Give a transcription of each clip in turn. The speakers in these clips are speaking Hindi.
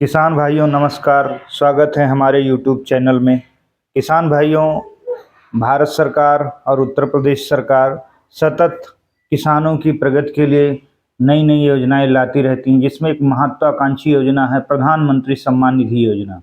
किसान भाइयों नमस्कार। स्वागत है हमारे यूट्यूब चैनल में। किसान भाइयों, भारत सरकार और उत्तर प्रदेश सरकार सतत किसानों की प्रगति के लिए नई नई योजनाएं लाती रहती हैं, जिसमें एक महत्वाकांक्षी योजना है प्रधानमंत्री सम्मान निधि योजना।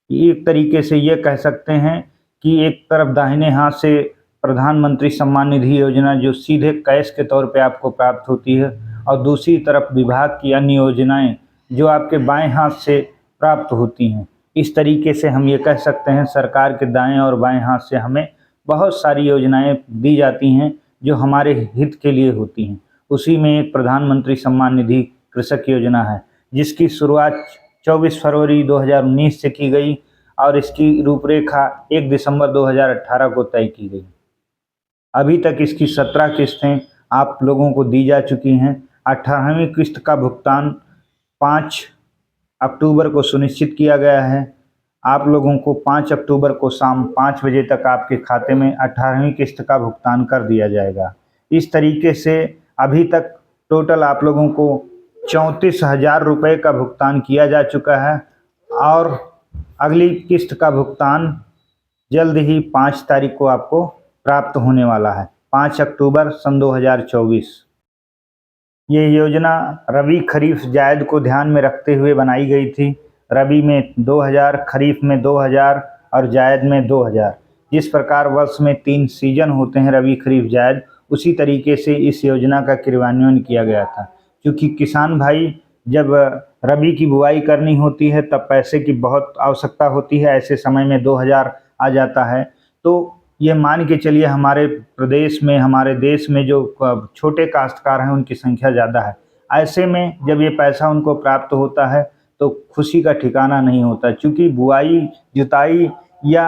एक तरीके से ये कह सकते हैं कि एक तरफ दाहिने हाथ से प्रधानमंत्री सम्मान निधि योजना जो सीधे कैश के तौर पे आपको प्राप्त होती है, और दूसरी तरफ विभाग की अन्य योजनाएं जो आपके बाएं हाथ से प्राप्त होती हैं। इस तरीके से हम ये कह सकते हैं सरकार के दाएं और बाएं हाथ से हमें बहुत सारी योजनाएं दी जाती हैं जो हमारे हित के लिए होती हैं। उसी में एक प्रधानमंत्री सम्मान निधि कृषक योजना है, जिसकी शुरुआत 24 फरवरी 2019 से की गई और इसकी रूपरेखा 1 दिसंबर 2018 को तय की गई। अभी तक इसकी 17 किस्तें आप लोगों को दी जा चुकी हैं। 18वीं किस्त का भुगतान 5 अक्टूबर को सुनिश्चित किया गया है। आप लोगों को 5 अक्टूबर को शाम 5 बजे तक आपके खाते में 18वीं किस्त का भुगतान कर दिया जाएगा। इस तरीके से अभी तक टोटल आप लोगों को 34,000 रुपये का भुगतान किया जा चुका है और अगली किस्त का भुगतान जल्द ही 5 तारीख को आपको प्राप्त होने वाला है, 5 अक्टूबर सन 2024। ये योजना रबी खरीफ जायद को ध्यान में रखते हुए बनाई गई थी। रबी में 2000, खरीफ में 2000 और जायद में 2000। जिस प्रकार वर्ष में 3 सीजन होते हैं, रबी खरीफ जायद, उसी तरीके से इस योजना का क्रियान्वयन किया गया था। क्योंकि किसान भाई जब रबी की बुआई करनी होती है तब पैसे की बहुत आवश्यकता होती है। ऐसे समय में 2000 आ जाता है, तो ये मान के चलिए हमारे प्रदेश में, हमारे देश में जो छोटे काश्तकार हैं उनकी संख्या ज़्यादा है। ऐसे में जब ये पैसा उनको प्राप्त होता है तो खुशी का ठिकाना नहीं होता, क्योंकि बुआई, जुताई या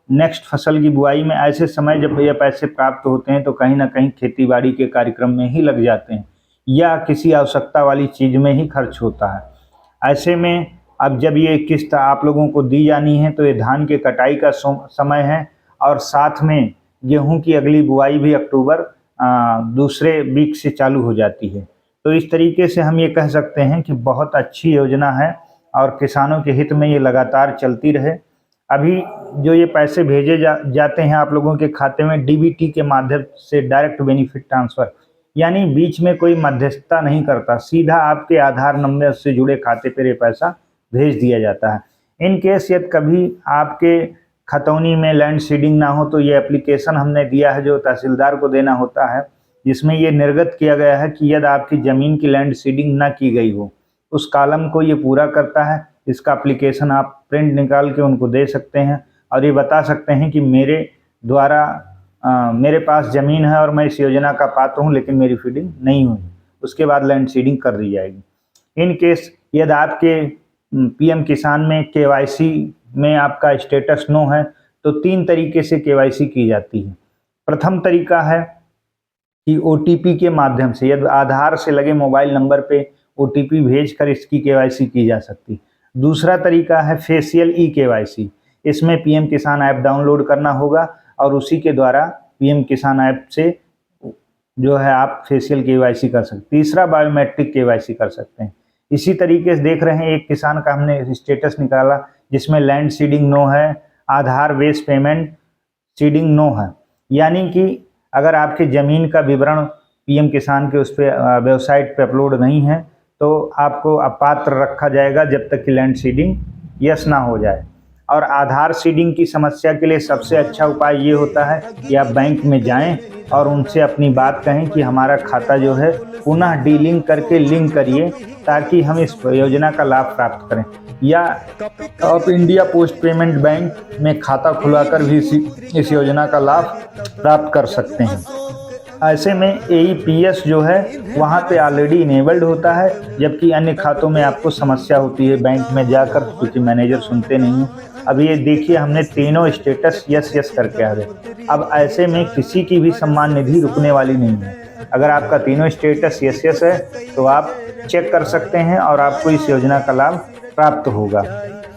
नेक्स्ट फसल की बुआई में ऐसे समय जब ये पैसे प्राप्त होते हैं तो कहीं ना कहीं खेतीबाड़ी के कार्यक्रम में ही लग जाते हैं या किसी आवश्यकता वाली चीज़ में ही खर्च होता है। ऐसे में अब जब ये किस्त आप लोगों को दी जानी है तो ये धान के कटाई का समय है और साथ में गेहूं की अगली बुआई भी अक्टूबर दूसरे वीक से चालू हो जाती है। तो इस तरीके से हम ये कह सकते हैं कि बहुत अच्छी योजना है और किसानों के हित में ये लगातार चलती रहे। अभी जो ये पैसे भेजे जाते हैं आप लोगों के खाते में डीबीटी के माध्यम से, डायरेक्ट बेनिफिट ट्रांसफ़र, यानी बीच में कोई मध्यस्थता नहीं करता, सीधा आपके आधार नंबर से जुड़े खाते पर ये पैसा भेज दिया जाता है। इन केस यदि कभी आपके खतौनी में लैंड सीडिंग ना हो तो ये एप्लीकेशन हमने दिया है जो तहसीलदार को देना होता है, जिसमें ये निर्गत किया गया है कि यदि आपकी ज़मीन की लैंड सीडिंग ना की गई हो, उस कॉलम को ये पूरा करता है। इसका एप्लीकेशन आप प्रिंट निकाल के उनको दे सकते हैं और ये बता सकते हैं कि मेरे द्वारा मेरे पास ज़मीन है और मैं इस योजना का पात्र हूँ, लेकिन मेरी फीडिंग नहीं हुई। उसके बाद लैंड सीडिंग कर दी जाएगी। इन केस यदि आपके पीएम किसान में केवाईसी में आपका स्टेटस नो है तो 3 तरीके से केवाईसी की जाती है। प्रथम तरीका है कि ओटीपी के माध्यम से, यदि आधार से लगे मोबाइल नंबर पे ओटीपी भेजकर इसकी केवाईसी की जा सकती। दूसरा तरीका है फेशियल ई केवाईसी। इसमें पीएम किसान ऐप डाउनलोड करना होगा और उसी के द्वारा पीएम किसान ऐप से जो है आप फेशियल केवाईसी कर सकते। तीसरा बायोमेट्रिक केवाईसी कर सकते हैं। इसी तरीके से देख रहे हैं एक किसान का हमने स्टेटस निकाला जिसमें लैंड सीडिंग नो है, आधार बेस पेमेंट सीडिंग नो है, यानी कि अगर आपके ज़मीन का विवरण पीएम किसान के उस पर वेबसाइट पे अपलोड नहीं है तो आपको अपात्र रखा जाएगा जब तक कि लैंड सीडिंग यस ना हो जाए। और आधार सीडिंग की समस्या के लिए सबसे अच्छा उपाय ये होता है कि आप बैंक में जाएं और उनसे अपनी बात कहें कि हमारा खाता जो है पुनः डीलिंक करके लिंक करिए ताकि हम इस योजना का लाभ प्राप्त करें, या आप इंडिया पोस्ट पेमेंट बैंक में खाता खुलवाकर भी इस योजना का लाभ प्राप्त कर सकते हैं। ऐसे में एईपीएस जो है वहाँ पे ऑलरेडी इनेबल्ड होता है, जबकि अन्य खातों में आपको समस्या होती है बैंक में जाकर, क्योंकि मैनेजर सुनते नहीं हैं। अब ये देखिए हमने तीनों स्टेटस यस यस करके आ गए। अब ऐसे में किसी की भी सम्मान निधि रुकने वाली नहीं है। अगर आपका तीनों स्टेटस यस यस है तो आप चेक कर सकते हैं और आपको इस योजना का लाभ प्राप्त होगा।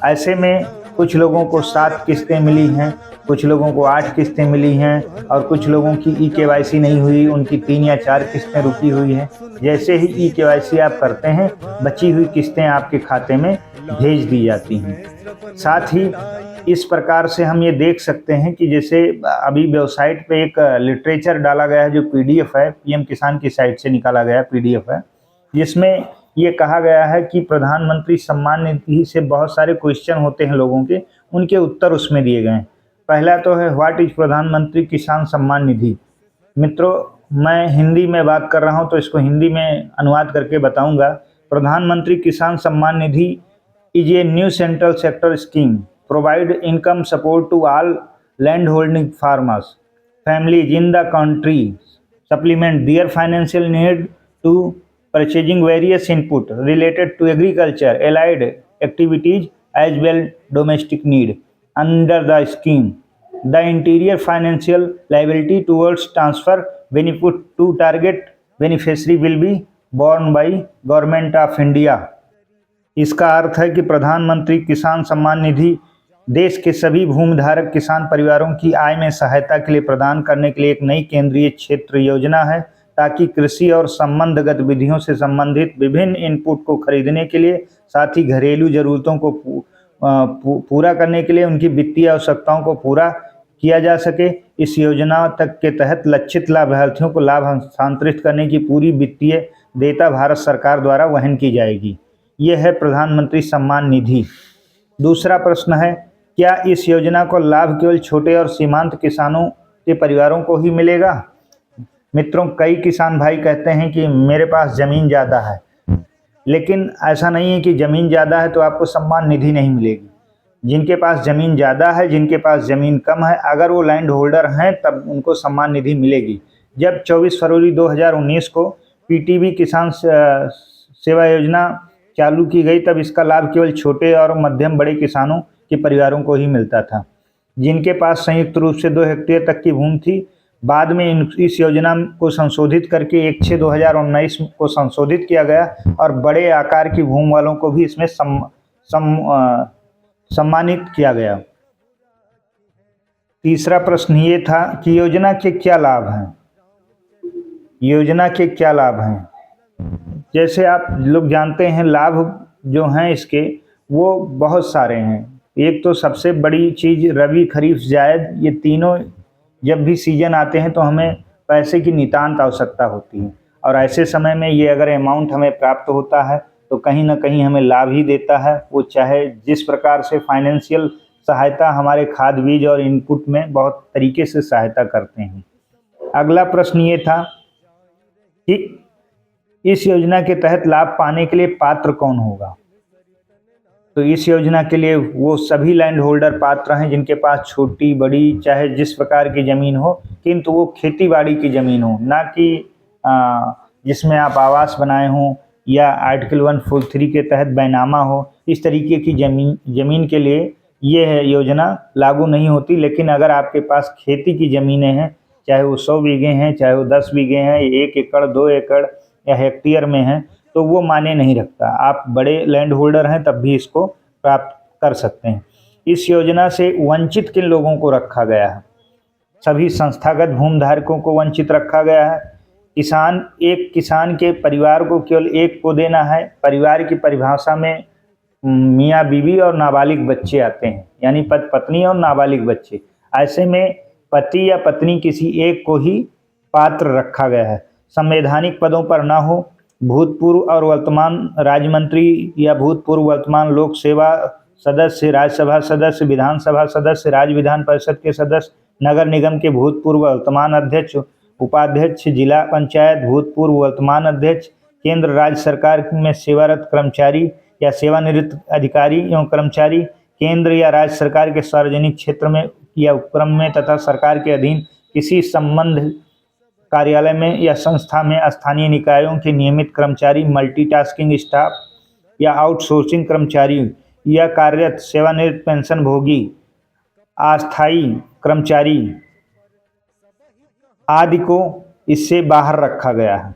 ऐसे में कुछ लोगों को 7 किस्तें मिली हैं, कुछ लोगों को 8 किस्तें मिली हैं और कुछ लोगों की ई-केवाईसी नहीं हुई, उनकी 3 या 4 किस्तें रुकी हुई हैं। जैसे ही ई-केवाईसी आप करते हैं, बची हुई किस्तें आपके खाते में भेज दी जाती हैं। साथ ही इस प्रकार से हम ये देख सकते हैं कि जैसे अभी वेबसाइट पे एक लिटरेचर डाला गया है, जो पीडीएफ है, पीएम किसान की साइट से निकाला गया पीडीएफ है, जिसमें ये कहा गया है कि प्रधानमंत्री सम्मान निधि से बहुत सारे क्वेश्चन होते हैं लोगों के, उनके उत्तर उसमें दिए गए हैं। पहला तो है व्हाट इज प्रधानमंत्री किसान सम्मान निधि। मित्रों, मैं हिंदी में बात कर रहा हूं तो इसको हिंदी में अनुवाद करके बताऊंगा। Pradhanmantri Kisan Samman Nidhi is a new central sector scheme provide income support to all land holding farmers families in the country supplement their financial need to purchasing various input related to agriculture allied activities as well domestic need. Under the scheme, the interior financial liability towards transfer benefit to target beneficiary will be borne by Government of India. इसका अर्थ है कि प्रधानमंत्री किसान सम्मान निधि देश के सभी भूमिधारक किसान परिवारों की आय में सहायता के लिए प्रदान करने के लिए एक नई केंद्रीय क्षेत्र योजना है, ताकि कृषि और संबद्ध गतिविधियों से संबंधित विभिन्न इनपुट को खरीदने के लिए, साथ ही घरेलू जरूरतों को पूरा करने के लिए उनकी वित्तीय आवश्यकताओं को पूरा किया जा सके। इस योजना तक के तहत लक्षित लाभार्थियों को लाभ हस्तांतरित करने की पूरी वित्तीय देयता भारत सरकार द्वारा वहन की जाएगी। यह है प्रधानमंत्री सम्मान निधि। दूसरा प्रश्न है, क्या इस योजना को लाभ केवल छोटे और सीमांत किसानों के परिवारों को ही मिलेगा? मित्रों, कई किसान भाई कहते हैं कि मेरे पास ज़मीन ज़्यादा है, लेकिन ऐसा नहीं है कि ज़मीन ज़्यादा है तो आपको सम्मान निधि नहीं मिलेगी। जिनके पास ज़मीन ज़्यादा है, जिनके पास ज़मीन कम है, अगर वो लैंड होल्डर हैं तब उनको सम्मान निधि मिलेगी। जब 24 फरवरी 2019 को पीटीबी किसान सेवा योजना चालू की गई, तब इसका लाभ केवल छोटे और मध्यम बड़े किसानों के परिवारों को ही मिलता था, जिनके पास संयुक्त रूप से 2 हेक्टेयर तक की भूमि थी। बाद में इस योजना को संशोधित करके 1/6/2019 को संशोधित किया गया और बड़े आकार की भूमि वालों को भी इसमें सम्मानित किया गया। तीसरा प्रश्न ये था कि योजना के क्या लाभ हैं? योजना के क्या लाभ हैं? जैसे आप लोग जानते हैं, लाभ जो हैं इसके वो बहुत सारे हैं। एक तो सबसे बड़ी चीज़ रबी, खरीफ, जायद, ये तीनों जब भी सीजन आते हैं तो हमें पैसे की नितांत आवश्यकता होती है, और ऐसे समय में ये अगर अमाउंट हमें प्राप्त होता है तो कहीं ना कहीं हमें लाभ ही देता है। वो चाहे जिस प्रकार से फाइनेंशियल सहायता हमारे खाद, बीज और इनपुट में बहुत तरीके से सहायता करते हैं। अगला प्रश्न ये था कि इस योजना के तहत लाभ पाने के लिए पात्र कौन होगा? तो इस योजना के लिए वो सभी लैंड होल्डर पात्र हैं जिनके पास छोटी बड़ी चाहे जिस प्रकार की ज़मीन हो, किंतु वो खेती बाड़ी की ज़मीन हो, ना कि जिसमें आप आवास बनाए हों या आर्टिकल 143 के तहत बैनामा हो। इस तरीके की ज़मीन के लिए ये योजना लागू नहीं होती। लेकिन अगर आपके पास खेती की ज़मीनें हैं, चाहे वो 100 बीघे हैं, चाहे वो 10 बीघे हैं, 1 एकड़, 2 एकड़ या हेक्टेयर में हैं, तो वो माने नहीं रखता। आप बड़े लैंड होल्डर हैं तब भी इसको प्राप्त कर सकते हैं। इस योजना से वंचित किन लोगों को रखा गया है? सभी संस्थागत भूमिधारकों को वंचित रखा गया है। एक किसान के परिवार को केवल एक को देना है। परिवार की परिभाषा में मियाँ बीवी और नाबालिग बच्चे आते हैं, यानी पति पत्नी और नाबालिग बच्चे। ऐसे में पति या पत्नी किसी एक को ही पात्र रखा गया है। संवैधानिक पदों पर न हो, भूतपूर्व और वर्तमान राज्य मंत्री या भूतपूर्व वर्तमान लोक सेवा सदस्य, राज्यसभा सदस्य, विधानसभा सदस्य, राज्य विधान परिषद के सदस्य, नगर निगम के भूतपूर्व वर्तमान अध्यक्ष, उपाध्यक्ष, जिला पंचायत भूतपूर्व वर्तमान अध्यक्ष, केंद्र राज्य सरकार में सेवारत कर्मचारी या सेवानिवृत्त अधिकारी एवं कर्मचारी, केंद्र या राज्य सरकार के सार्वजनिक क्षेत्र में या उपक्रम में तथा सरकार के अधीन किसी संबंध कार्यालय में या संस्था में स्थानीय निकायों के नियमित कर्मचारी, मल्टीटास्किंग स्टाफ या आउटसोर्सिंग कर्मचारी या कार्यरत सेवानिवृत्त पेंशन भोगी, अस्थायी कर्मचारी आदि को इससे बाहर रखा गया है।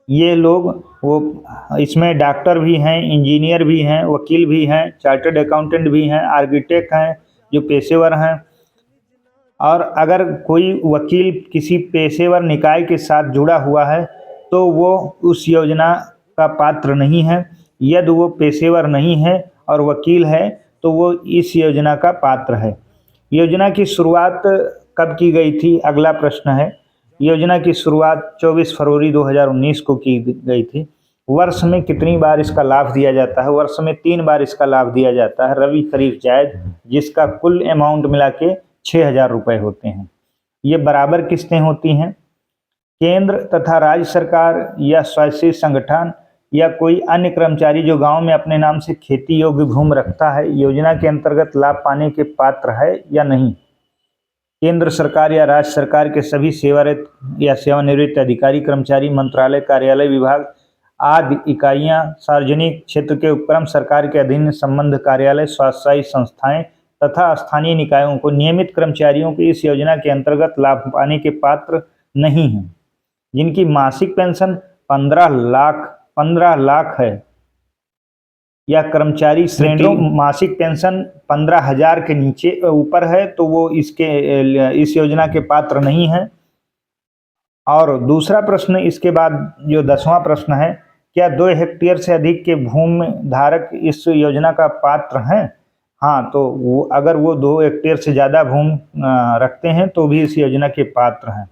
ये लोग इसमें डॉक्टर भी हैं, इंजीनियर भी हैं, वकील भी हैं, चार्टर्ड अकाउंटेंट भी हैं, आर्किटेक्ट हैं जो पेशेवर हैं, और अगर कोई वकील किसी पेशेवर निकाय के साथ जुड़ा हुआ है तो वो उस योजना का पात्र नहीं है। यदि वो पेशेवर नहीं है और वकील है तो वो इस योजना का पात्र है। योजना की शुरुआत कब की गई थी? अगला प्रश्न है। योजना की शुरुआत 24 फरवरी 2019 को की गई थी। वर्ष में कितनी बार इसका लाभ दिया जाता है? वर्ष में 3 बार इसका लाभ दिया जाता है, रबी खरीफ जायद, जिसका कुल अमाउंट मिला के 6,000 रुपये होते हैं। ये बराबर किस्तें होती हैं। केंद्र तथा राज्य सरकार या स्वैच्छिक संगठन या कोई अन्य कर्मचारी जो गांव में अपने नाम से खेती योग्य भूमि रखता है, योजना के अंतर्गत लाभ पाने के पात्र है या नहीं? केंद्र सरकार या राज्य सरकार के सभी सेवारत या सेवानिवृत्त अधिकारी, कर्मचारी, मंत्रालय, कार्यालय, विभाग आदि इकाइयां, सार्वजनिक क्षेत्र के उपक्रम, सरकार के अधीन संबद्ध कार्यालय, स्वास्थ्य संस्थाएं तथा स्थानीय निकायों को नियमित कर्मचारियों को इस योजना के अंतर्गत लाभ पाने के पात्र नहीं हैं। जिनकी मासिक पेंशन 15 लाख है या कर्मचारी श्रेणी मासिक पेंशन 15,000 के नीचे ऊपर है तो वो इस योजना के पात्र नहीं है। और दूसरा प्रश्न इसके बाद जो 10वां प्रश्न है, क्या 2 हेक्टेयर से अधिक के भूमि धारक इस योजना का पात्र हैं? हाँ, तो वो अगर वो 2 हेक्टेयर से ज़्यादा भूमि रखते हैं तो भी इस योजना के पात्र हैं।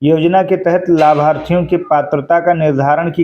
योजना के तहत लाभार्थियों की पात्रता का निर्धारण की